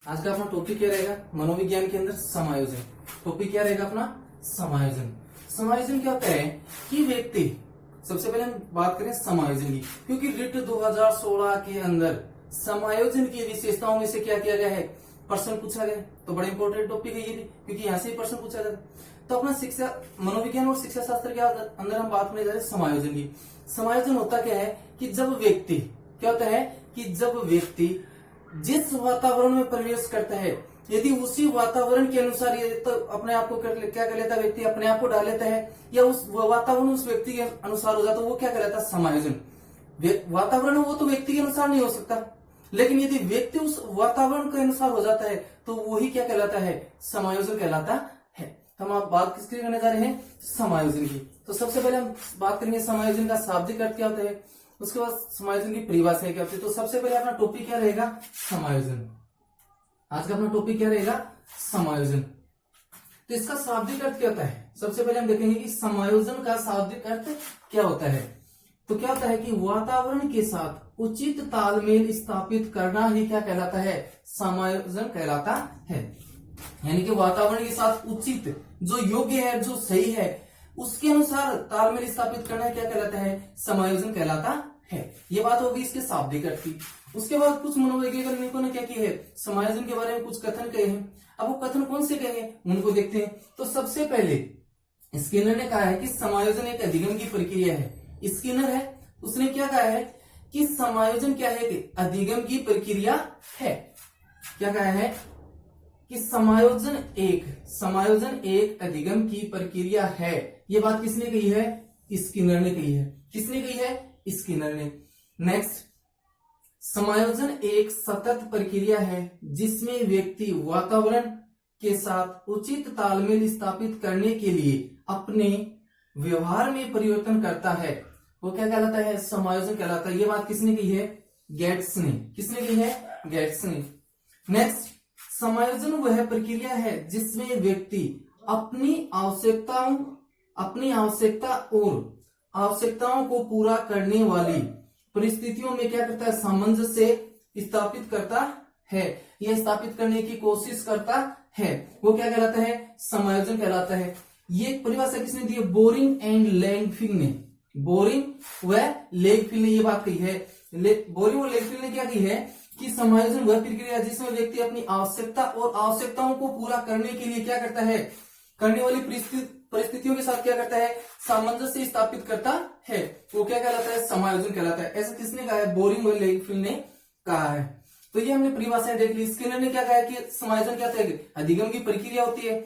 आज का अपना टॉपिक क्या रहेगा? मनोविज्ञान के अंदर समायोजन। टॉपिक क्या रहेगा अपना? समायोजन। समायोजन क्या होता है कि व्यक्ति, सबसे पहले हम बात करें समायोजन की, क्योंकि रिट 2016 के अंदर समायोजन की विशेषताओं में से क्या किया गया है, प्रश्न पूछा गया। तो बड़ा इंपॉर्टेंट टॉपिक है ये भी, क्योंकि यहाँ से ही प्रश्न पूछा जाता है। तो अपना शिक्षा मनोविज्ञान और शिक्षा शास्त्र के अंदर हम बात करने जा रहे हैं समायोजन की। समायोजन होता क्या है कि जब व्यक्ति, क्या होता है कि जब व्यक्ति जिस वातावरण में प्रवेश करता है, यदि उसी वातावरण के अनुसार ये तो अपने आप को क्या कर लेता है, व्यक्ति अपने आप को डाल लेता है, या उस वातावरण उस व्यक्ति के अनुसार हो जाता है, वो क्या कहलाता है? समायोजन। वातावरण वो तो व्यक्ति के अनुसार नहीं हो सकता, लेकिन यदि व्यक्ति उस वातावरण के अनुसार हो जाता है तो वही क्या कहलाता है? समायोजन कहलाता है। तो हम आप बात किसकी करने जा रहे हैं? समायोजन की। तो सबसे पहले हम बात करेंगे समायोजन का शाब्दिक अर्थ क्या होता है, उसके बाद समायोजन की परिभाषा क्या होती है। तो सबसे पहले अपना टॉपिक क्या रहेगा? समायोजन। आज का अपना टॉपिक क्या रहेगा? समायोजन। तो इसका शाब्दिक अर्थ क्या होता है? सबसे पहले हम देखेंगे कि समायोजन का शाब्दिक अर्थ क्या होता है। तो क्या होता है कि वातावरण के साथ उचित तालमेल स्थापित करना ही क्या कहलाता है? समायोजन कहलाता है। यानी कि वातावरण के साथ उचित, जो योग्य है, जो सही है, उसके अनुसार तालमेल स्थापित करना क्या कहलाता है? समायोजन कहलाता है। ये बात होगी इसके शाब्दिक अर्थ की। उसके बाद कुछ मनोवैज्ञानिकों ने क्या किया है, समायोजन के बारे में कुछ कथन कहे हैं। अब वो कथन कौन से कहे हैं उनको देखते हैं। तो सबसे पहले स्किनर ने कहा है कि समायोजन एक अधिगम की प्रक्रिया है। स्किनर है, उसने क्या कहा है कि समायोजन क्या है? कि अधिगम की प्रक्रिया है। क्या कहा है कि समायोजन एक अधिगम की प्रक्रिया है। ये बात किसने कही है? स्किनर ने कही है। किसने कही है? स्किनर ने। नेक्स्ट, समायोजन एक सतत प्रक्रिया है जिसमें व्यक्ति वातावरण के साथ उचित तालमेल स्थापित करने के लिए अपने व्यवहार में परिवर्तन करता है। वो क्या कहलाता है? समायोजन कहलाता है। ये बात किसने कही है? गेट्स ने। किसने कही है? गेट्स ने। नेक्स्ट, समायोजन वह प्रक्रिया है जिसमें व्यक्ति अपनी आवश्यकताओं को पूरा करने वाली परिस्थितियों में क्या करता है? सामंजस्य स्थापित करता है, यह स्थापित करने की कोशिश करता है। वो क्या कहलाता है? समायोजन कहलाता है। ये परिभाषा किसने दी है? बोरिंग एंड लैंगफिल ने। बोरिंग व लैंगफिल ने ये बात कही है। बोरिंग और लैंगफिल ने क्या कही है कि समायोजन वह प्रक्रिया है जिसमें व्यक्ति अपनी आवश्यकता और आवश्यकताओं को पूरा करने के लिए क्या करता है? करने वाली परिस्थितियों के साथ क्या करता है? सामंजस्य स्थापित करता है। वो क्या कहलाता है? समायोजन कहलाता है। ऐसा किसने कहा है? बोरिंग और लैंगफिल ने कहा है। तो ये हमने परिभाषाएं देख ली। स्किनर ने क्या कहा है कि समायोजन क्या होता है? अधिगम की प्रक्रिया होती है।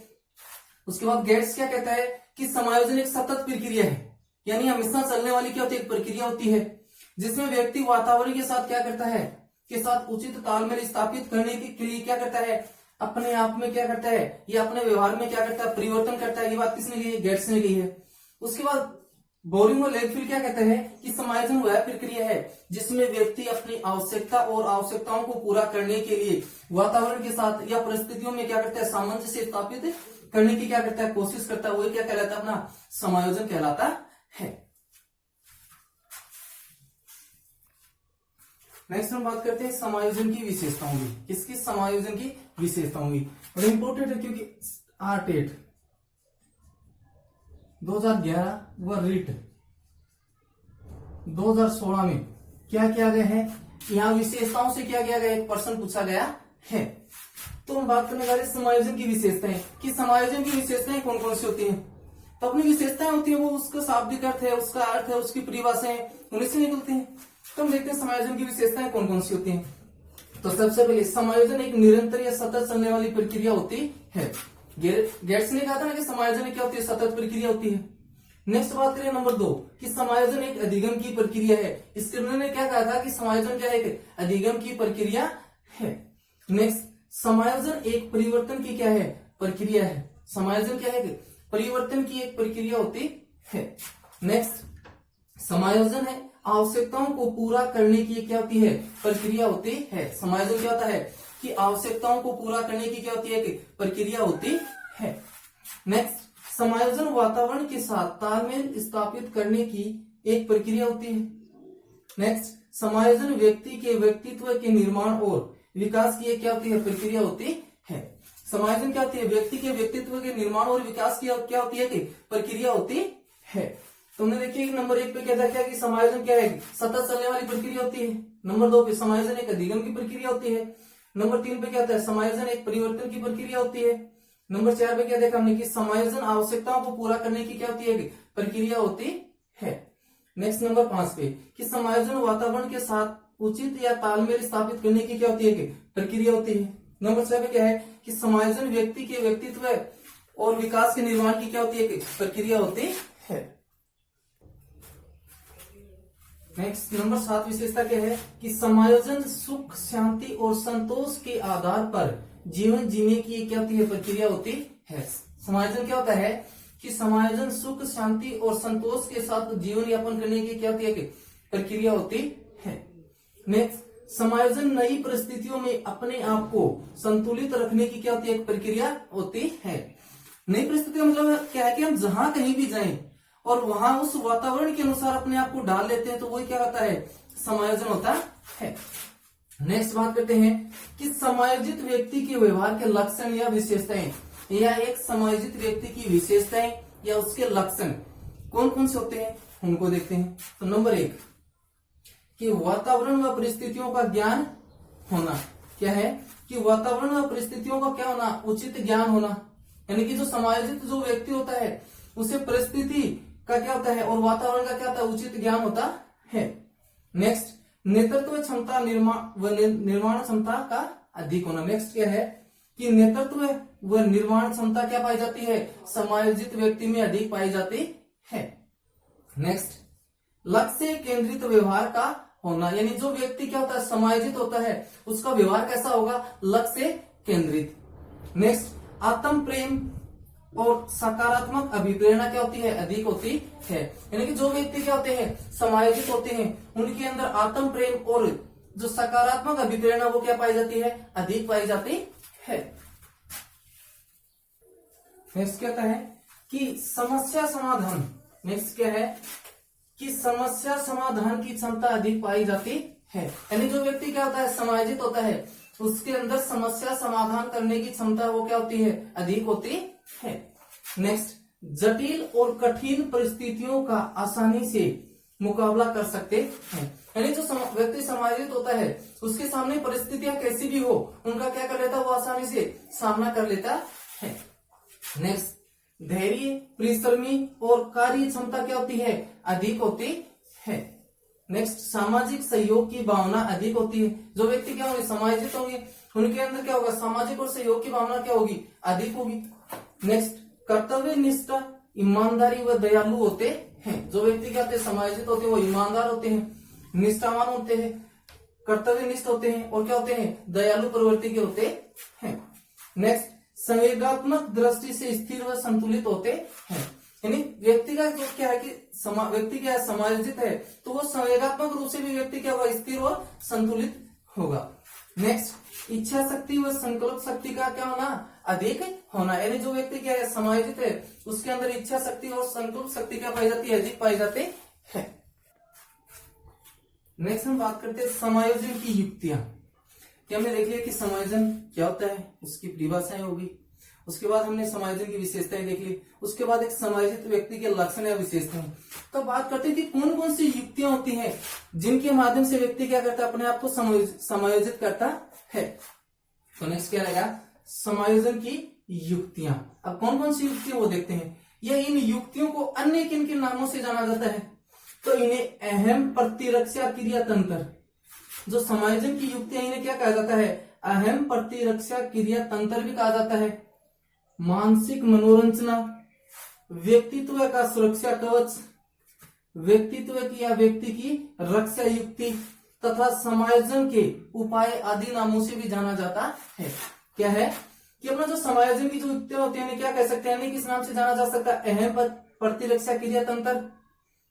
उसके बाद गेट्स क्या कहता है कि समायोजन एक सतत प्रक्रिया है, यानी हमेशा चलने वाली क्या होती है? एक प्रक्रिया होती है जिसमें व्यक्ति वातावरण के साथ क्या करता है? के साथ उचित तालमेल स्थापित करने के लिए क्या करता है? अपने आप में क्या करता है? ये अपने व्यवहार में क्या करता है? परिवर्तन करता है। ये बात किसने कही है? गेट्स ने कही है। उसके बाद बोरिंग और लैंगफिल क्या कहते हैं कि समायोजन वह प्रक्रिया है जिसमें व्यक्ति अपनी आवश्यकता और आवश्यकताओं को पूरा करने के लिए वातावरण के साथ या परिस्थितियों में क्या करता है? सामंजस्य स्थापित करने की क्या करता है? कोशिश करता है। वही क्या कहलाता है? अपना समायोजन कहलाता है। नेक्स्ट हम बात करते हैं समायोजन की विशेषताओं की। किसकी? समायोजन की विशेषताओं की। और इंपोर्टेंट है क्योंकि आर्टेट 2011 व रिट 2016 में क्या किया गया है? यहाँ विशेषताओं से क्या किया गया? एक प्रश्न पूछा गया है। तो हम बात करने वाले समायोजन की विशेषताएं कि समायोजन की विशेषताएं कौन कौन सी होती हैं। तो अपनी विशेषताएं होती है वो उसका शाब्दिक अर्थ है, उसका अर्थ है, उसकी परिभाषाएं उन्हीं से निकलती हैं। तो हम देखते हैं समायोजन की विशेषताएं कौन कौन सी होती हैं। तो सबसे पहले समायोजन एक निरंतर या सतत चलने वाली प्रक्रिया होती है। गेट्स ने कहा था ना कि समायोजन क्या होती है? सतत प्रक्रिया होती है। नेक्स्ट बात करें नंबर 2 कि समायोजन एक अधिगम की प्रक्रिया है। स्किनर ने क्या कहा था कि समायोजन क्या है? अधिगम की प्रक्रिया है। नेक्स्ट, समायोजन एक परिवर्तन की क्या है? प्रक्रिया है। समायोजन क्या है? परिवर्तन की एक प्रक्रिया होती है। नेक्स्ट, समायोजन है आवश्यकताओं को पूरा करने की क्या होती है? प्रक्रिया होती है। समायोजन क्या होता है कि आवश्यकताओं को पूरा करने की क्या होती है? प्रक्रिया होती है। नेक्स्ट, समायोजन वातावरण के साथ तालमेल स्थापित करने की एक प्रक्रिया होती है। नेक्स्ट, समायोजन व्यक्ति के व्यक्तित्व के निर्माण और विकास की क्या होती है, प्रक्रिया होती है। समायोजन क्या होती है, व्यक्ति के व्यक्तित्व के निर्माण और विकास की क्या होती है कि प्रक्रिया होती है। तुमने देखिए नंबर 1 पे क्या था, क्या कि समायोजन क्या है, सतत चलने वाली प्रक्रिया होती है। नंबर 2 पे समायोजन एक अधिगम की प्रक्रिया होती है। नंबर 3 पे क्या होता है, समायोजन एक परिवर्तन की प्रक्रिया होती है। नंबर 4 पे क्या देखा हमने कि समायोजन आवश्यकताओं को पूरा करने की क्या होती है, प्रक्रिया होती है। नेक्स्ट नंबर 5 पे कि समायोजन वातावरण के साथ उचित या तालमेल स्थापित करने की क्या होती है कि प्रक्रिया होती है। नंबर 6 पे क्या है कि समायोजन व्यक्ति के व्यक्तित्व और विकास के निर्माण की क्या होती है कि प्रक्रिया होती है। नेक्स्ट नंबर 7 विशेषता क्या है कि समायोजन सुख शांति और संतोष के आधार पर जीवन जीने की क्या होती है, प्रक्रिया होती है। समायोजन क्या होता है कि समायोजन सुख शांति और संतोष के साथ जीवन यापन करने की क्या होती है कि प्रक्रिया होती है। नेक्स्ट समायोजन नई परिस्थितियों में अपने आप को संतुलित रखने की क्या होती है, प्रक्रिया होती है। नई परिस्थितियों मतलब क्या है कि हम जहां कहीं भी जाएं और वहां उस वातावरण के अनुसार अपने आप को डाल लेते हैं, तो वही क्या होता है, समायोजन होता है। नेक्स्ट बात करते हैं कि समायोजित व्यक्ति के व्यवहार के लक्षण या विशेषताएं, या एक समायोजित व्यक्ति की विशेषताएं या उसके लक्षण कौन कौन से होते हैं, उनको देखते हैं। तो नंबर 1 कि वातावरण व परिस्थितियों का ज्ञान होना। क्या है कि वातावरण व परिस्थितियों का क्या होना, उचित ज्ञान होना। यानी कि जो समायोजित जो व्यक्ति होता है उसे परिस्थिति का क्या होता है और वातावरण का क्या होता है, उचित ज्ञान होता है। नेक्स्ट नेतृत्व क्षमता निर्माण क्षमता का अधिक होना। नेक्स्ट क्या है कि नेतृत्व व निर्माण क्षमता क्या पाई जाती है, समायोजित व्यक्ति में अधिक पाई जाती है। नेक्स्ट लक्ष्य केंद्रित व्यवहार का होना, यानी जो व्यक्ति क्या होता है, समायोजित होता है, उसका व्यवहार कैसा होगा, लक्ष्य केंद्रित। नेक्स्ट आत्म प्रेम और सकारात्मक अभिप्रेरणा क्या होती है, अधिक होती है। यानी कि जो व्यक्ति क्या होते हैं, समायोजित होते हैं, उनके अंदर आत्म प्रेम और जो सकारात्मक अभिप्रेरणा वो क्या पाई जाती है, अधिक पाई जाती है। नेक्स्ट क्या है कि समस्या समाधान। नेक्स्ट क्या है कि समस्या समाधान की क्षमता अधिक पाई जाती है। यानी जो व्यक्ति क्या होता है, समायोजित होता है, उसके अंदर समस्या समाधान करने की क्षमता वो क्या होती है, अधिक होती है। नेक्स्ट जटिल और कठिन परिस्थितियों का आसानी से मुकाबला कर सकते हैं। यानी जो व्यक्ति समायोजित होता है उसके सामने परिस्थितियां कैसी भी हो, उनका क्या कर लेता है, वो आसानी से सामना कर लेता है। नेक्स्ट धैर्य परिश्रमी और कार्य क्षमता क्या होती है, अधिक होती है। नेक्स्ट सामाजिक सहयोग की भावना अधिक होती है। जो व्यक्ति क्या होंगे, समायोजित होंगे, उनके अंदर क्या होगा, सामाजिक और सहयोग की भावना क्या होगी, अधिक होगी। नेक्स्ट कर्तव्य निष्ठा ईमानदारी व दयालु होते हैं। जो व्यक्ति क्या होते हैं, समायोजित होते हैं, वो ईमानदार होते हैं, निष्ठावान होते हैं, कर्तव्यनिष्ठ होते हैं और क्या होते हैं, दयालु प्रवृत्ति के होते हैं। नेक्स्ट संवेगात्मक दृष्टि से स्थिर व संतुलित होते हैं। यानी व्यक्ति का जो क्या है कि व्यक्ति क्या है, समायोजित है, तो वो संवेगात्मक रूप से भी व्यक्ति क्या होगा, स्थिर और संतुलित होगा। नेक्स्ट इच्छा शक्ति व संकल्प शक्ति का क्या होना, अधिक होना। यानी जो व्यक्ति क्या है, समायोजित है, उसके अंदर इच्छा शक्ति और संकल्प शक्ति क्या पाई जाती है, अधिक पाई जाते हैं। नेक्स्ट हम बात करते हैं समायोजन की युक्तियां। कि हमने देख लिया कि समायोजन क्या होता है, उसकी परिभाषाएं होगी। उसके बाद हमने समायोजन की विशेषताएं देख ली। उसके बाद एक समायोजित व्यक्ति के लक्षण या विशेषताएं। तो बात करते हैं कि कौन कौन सी युक्तियां होती हैं जिनके माध्यम से व्यक्ति क्या करता है, अपने आप को समायोजित करता है। तो नेक्स्ट क्या रहेगा, समायोजन की युक्तियां। अब कौन कौन सी युक्तियां वो देखते हैं। या इन युक्तियों को अन्य किन किन नामों से जाना जाता है, तो इन्हें अहम प्रतिरक्षा क्रिया तंत्र, जो समायोजन की युक्तियां, इन्हें क्या कहा जाता है, अहम प्रतिरक्षा क्रिया तंत्र भी कहा जाता है। मानसिक मनोरंजना, व्यक्तित्व का सुरक्षा कवच, व्यक्तित्व की या व्यक्ति की रक्षा युक्ति तथा समायोजन के उपाय आदि नामों से भी जाना जाता है। क्या है कि अपना जो समायोजन की जो युक्तियां होती है, क्या कह सकते हैं, किस नाम से जाना जा सकता है, अहम प्रतिरक्षा क्रिया तंत्र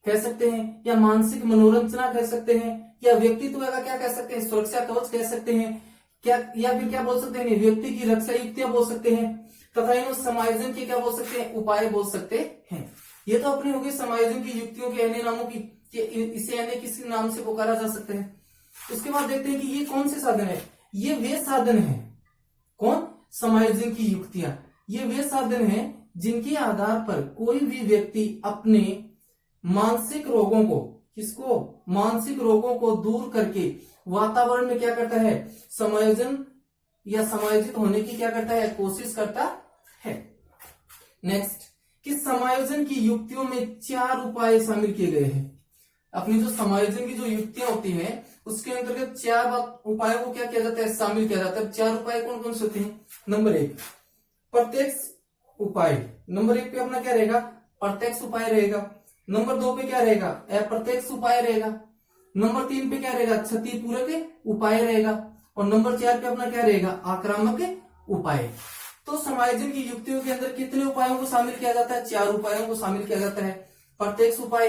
कह सकते हैं, या मानसिक मनोरंजना कह सकते हैं, या व्यक्तित्व का क्या कह सकते हैं, सुरक्षा कवच कह सकते हैं, क्या या फिर क्या बोल सकते हैं, व्यक्ति की रक्षा युक्तियां बोल सकते हैं, तथा इन समायोजन के क्या बोल सकते हैं, उपाय बोल सकते हैं। ये तो अपनी होगी समायोजन की युक्तियों के अन्य नामों की, कि इसे अन्य किसी नाम से पुकारा जा सकता है। उसके बाद देखते हैं कि ये कौन से साधन है। ये वे साधन है, कौन, समायोजन की युक्तियां, ये वे साधन हैं जिनके आधार पर कोई भी व्यक्ति अपने मानसिक रोगों को, किसको, मानसिक रोगों को दूर करके वातावरण में क्या करता है, समायोजन या समायोजित होने की क्या करता है, कोशिश करता है। नेक्स्ट, कि समायोजन की युक्तियों में 4 उपाय शामिल किए गए हैं। अपनी जो समायोजन की जो युक्तियां होती हैं उसके अंतर्गत 4 उपायों को क्या किया जाता है, शामिल किया जाता है। 4 उपाय कौन कौन से होते हैं? नंबर 1 प्रत्यक्ष उपाय, नंबर 1 पे अपना क्या रहेगा, प्रत्यक्ष उपाय रहेगा। नंबर 2 पे क्या रहेगा, अप्रत्यक्ष उपाय रहेगा। नंबर 3 पे क्या रहेगा, क्षतिपूरक उपाय रहेगा। और नंबर 4 पे अपना क्या रहेगा, आक्रामक उपाय। तो समायोजन की युक्तियों के अंदर कितने उपायों को शामिल किया जाता है, 4 उपायों को शामिल किया जाता है। प्रत्यक्ष उपाय,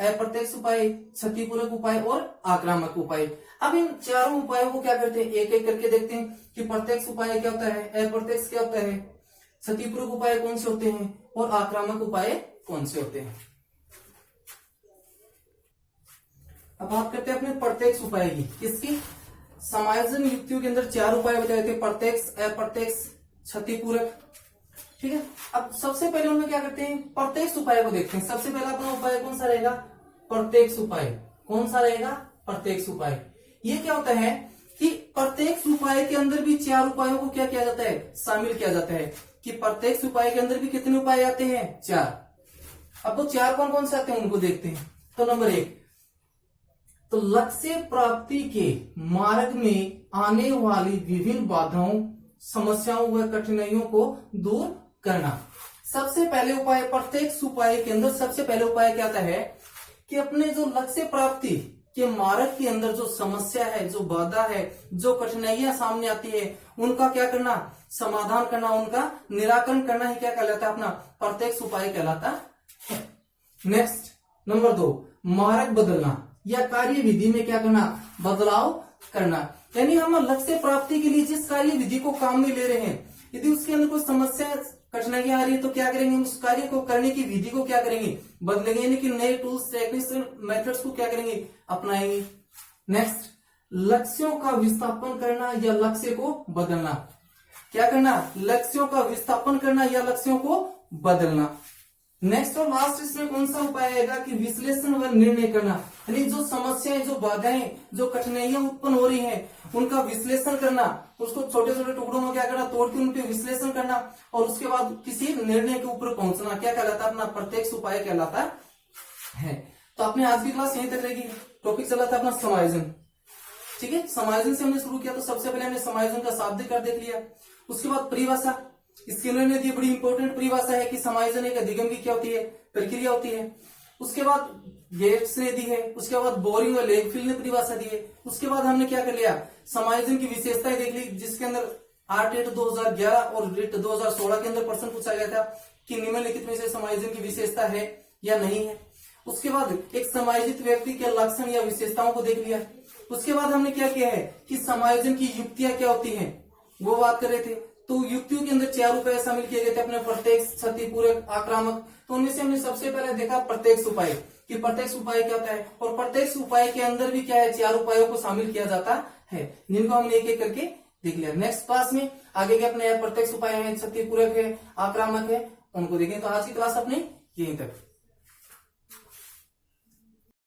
अप्रत्यक्ष उपाय, क्षतिपूरक उपाय और आक्रामक उपाय। अब इन चारों उपायों को क्या करते हैं, एक एक करके देखते हैं कि प्रत्यक्ष उपाय क्या होता है, अप्रत्यक्ष क्या होता है, क्षतिपूरक उपाय कौन से होते हैं और आक्रामक उपाय कौन से होते हैं। अब बात करते हैं अपने प्रत्यक्ष उपाय की, किसकी, समायोजन युक्तियों के अंदर 4 उपाय बताए थे, प्रत्यक्ष, अप्रत्यक्ष, क्षतिपूरक। ठीक है, अब सबसे पहले उनमें क्या करते हैं, प्रत्यक्ष उपाय को देखते हैं। सबसे पहला अपना उपाय कौन सा रहेगा, प्रत्यक्ष उपाय। कौन सा रहेगा, प्रत्यक्ष उपाय। ये क्या होता है कि प्रत्यक्ष उपाय के अंदर भी 4 उपायों को क्या किया जाता है, शामिल किया जाता है। कि प्रत्यक्ष उपाय के अंदर भी कितने उपाय आते हैं, 4। अब वो 4 कौन कौन से आते हैं उनको देखते हैं। तो नंबर 1, तो लक्ष्य प्राप्ति के मार्ग में आने वाली विभिन्न बाधाओं, समस्याओं व कठिनाइयों को दूर करना। सबसे पहले उपाय, प्रत्यक्ष उपाय के अंदर सबसे पहले उपाय क्या आता है कि अपने जो लक्ष्य प्राप्ति के मार्ग के अंदर जो समस्या है, जो बाधा है, जो कठिनाइयां सामने आती है, उनका क्या करना, समाधान करना, उनका निराकरण करना ही क्या कहलाता है, अपना प्रत्यक्ष उपाय कहलाता है। नेक्स्ट, नंबर 2, मार्ग बदलना या कार्य विधि में क्या करना, बदलाव करना। यानी हम लक्ष्य प्राप्ति के लिए जिस कार्य विधि को काम में ले रहे हैं, यदि उसके अंदर कोई समस्या, कठिनाइयां आ रही है तो क्या करेंगे, उस कार्य को करने की विधि को क्या करेंगे, बदलेंगे। यानी कि नए टूल्स, टेक्निक्स, मेथड्स को क्या करेंगे, अपनाएंगे। नेक्स्ट, लक्ष्यों का विस्थापन करना या लक्ष्य को बदलना। क्या करना, लक्ष्यों का विस्थापन करना या लक्ष्यों को बदलना। नेक्स्ट और लास्ट इसमें कौन सा उपाय आएगा कि विश्लेषण व निर्णय करना। यानी जो समस्याएं, जो बाधाएं, जो कठिनाइयां उत्पन्न हो रही हैं, उनका विश्लेषण करना, उसको छोटे छोटे टुकड़ों में क्या करना, तोड़ के उन पे विश्लेषण करना और उसके बाद किसी निर्णय के ऊपर पहुंचना, क्या कहलाता है, अपना प्रत्यक्ष उपाय कहलाता है। तो अपने आज की क्लास यहीं तक रहेगी। टॉपिक चला था अपना समायोजन। ठीक है, समायोजन से हमने शुरू किया। तो सबसे पहले हमने समायोजन का शाब्दिक अर्थ देख लिया। उसके बाद परिभाषा, इसके ने दी, बड़ी इंपॉर्टेंट परिभाषा है कि समायोजन एक अधिगम की क्या होती है, प्रक्रिया होती है। उसके बाद गेट्स ने दी है। उसके बाद बोरिंग और लेगफील्ड ने परिभाषा दी है। उसके बाद हमने क्या कर लिया, समायोजन की विशेषताएं देख ली, जिसके अंदर RTET 2011 और RIT 2016 के अंदर प्रश्न पूछा गया था कि निम्नलिखित में से समायोजन की विशेषता है या नहीं है। उसके बाद एक समायोजित व्यक्ति के लक्षण या विशेषताओं को देख लिया। उसके बाद हमने क्या किया है कि समायोजन की युक्तियां क्या होती हैं वो बात कर रहे थे। तो युक्तियों के अंदर 4 उपाय शामिल किए गए थे अपने, प्रत्यक्ष, क्षतिपूरक, आक्रामक। तो उनमें से हमने सबसे पहले देखा प्रत्यक्ष उपाय कि प्रत्यक्ष उपाय क्या होता है, और प्रत्यक्ष उपाय के अंदर भी क्या है, 4 उपायों को शामिल किया जाता है, जिनको हमने एक एक करके देख लिया। नेक्स्ट क्लास में आगे के अपने प्रत्यक्ष उपाय है, क्षतिपूरक है, आक्रामक है, उनको देखें। तो आज की क्लास अपनी यहीं तक।